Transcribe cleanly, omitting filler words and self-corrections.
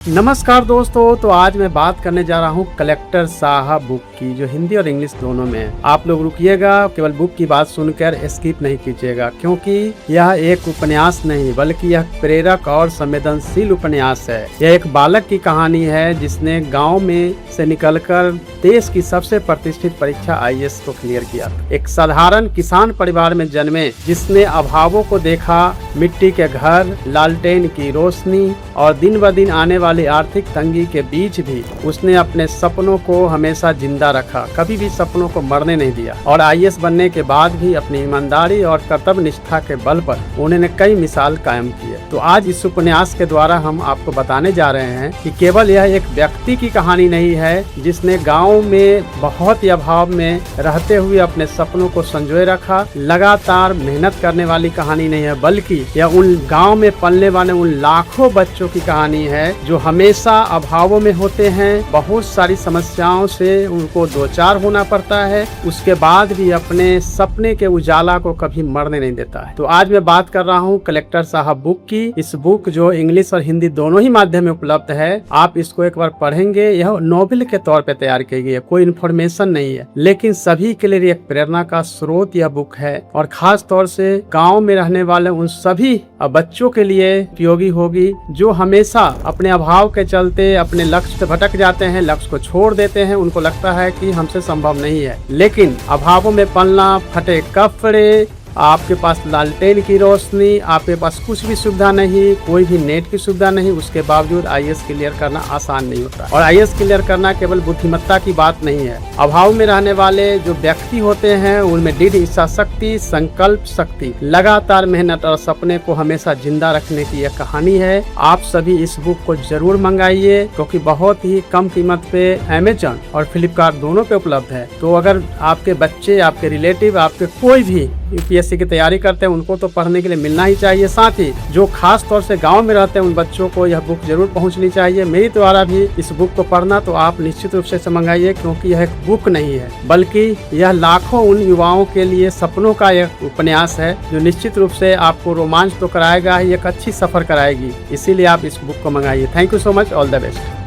नमस्कार दोस्तों, तो आज मैं बात करने जा रहा हूँ कलेक्टर साहब बुक की, जो हिंदी और इंग्लिश दोनों में है। आप लोग रुकिएगा, केवल बुक की बात सुनकर स्किप नहीं कीजिएगा, क्योंकि यह एक उपन्यास नहीं बल्कि यह प्रेरक और संवेदनशील उपन्यास है। यह एक बालक की कहानी है जिसने गांव में से निकलकर देश की सबसे प्रतिष्ठित परीक्षा IAS को क्लियर किया। एक साधारण किसान परिवार में जन्मे, जिसने अभावों को देखा, मिट्टी के घर, लालटेन की रोशनी और दिन ब दिन आने वाली आर्थिक तंगी के बीच भी उसने अपने सपनों को हमेशा जिंदा रखा, कभी भी सपनों को मरने नहीं दिया। और IAS बनने के बाद भी अपनी ईमानदारी और कर्तव्य निष्ठा के बल पर उन्होंने कई मिसाल कायम किए। तो आज इस उपन्यास के द्वारा हम आपको बताने जा रहे हैं कि केवल यह एक व्यक्ति की कहानी नहीं है जिसने गाँव में बहुत ही अभाव में रहते हुए अपने सपनों को संजोए रखा। लगातार मेहनत करने वाली कहानी नहीं है, बल्कि यह उन गाँव में पलने वाले उन लाखों बच्चों की कहानी है जो हमेशा अभावों में होते हैं, बहुत सारी समस्याओं से उनको दो चार होना पड़ता है, उसके बाद भी अपने सपने के उजाला को कभी मरने नहीं देता है। तो आज मैं बात कर रहा हूँ कलेक्टर साहब बुक की। इस बुक जो इंग्लिश और हिंदी दोनों ही माध्यम में उपलब्ध है, आप इसको एक बार पढ़ेंगे। यह नॉवेल के तौर पे तैयार की गई है, कोई इन्फॉर्मेशन नहीं है, लेकिन सभी के लिए एक प्रेरणा का स्रोत यह बुक है, और खास तौर से गाँव में रहने वाले उन सभी बच्चों के लिए उपयोगी होगी जो हमेशा अपने अभाव के चलते अपने लक्ष्य से भटक जाते हैं, लक्ष्य को छोड़ देते हैं। उनको लगता है कि हमसे संभव नहीं है, लेकिन अभावों में पलना, फटे कपड़े, आपके पास लालटेन की रोशनी, आपके पास कुछ भी सुविधा नहीं, कोई भी नेट की सुविधा नहीं, उसके बावजूद IAS क्लियर करना आसान नहीं होता। और IAS क्लियर करना केवल बुद्धिमत्ता की बात नहीं है। अभाव में रहने वाले जो व्यक्ति होते हैं उनमें दृढ़ इच्छा शक्ति, संकल्प शक्ति, लगातार मेहनत और सपने को हमेशा जिंदा रखने की यह कहानी है। आप सभी इस बुक को जरूर मंगाइए, क्योंकि बहुत ही कम कीमत पे Amazon और Flipkart दोनों पे उपलब्ध है। तो अगर आपके बच्चे, आपके रिलेटिव, आपके कोई भी UPSC की तैयारी करते हैं, उनको तो पढ़ने के लिए मिलना ही चाहिए। साथ ही जो खास तौर से गांव में रहते हैं उन बच्चों को यह बुक जरूर पहुंचनी चाहिए। मेरी द्वारा भी इस बुक को पढ़ना तो आप निश्चित रूप से मंगाइए, क्योंकि यह एक बुक नहीं है बल्कि यह लाखों उन युवाओं के लिए सपनों का एक उपन्यास है, जो निश्चित रूप से आपको रोमांच तो कराएगा ही, एक अच्छी सफर कराएगी। इसीलिए आप इस बुक को मंगाइए। Thank you so much, all the best.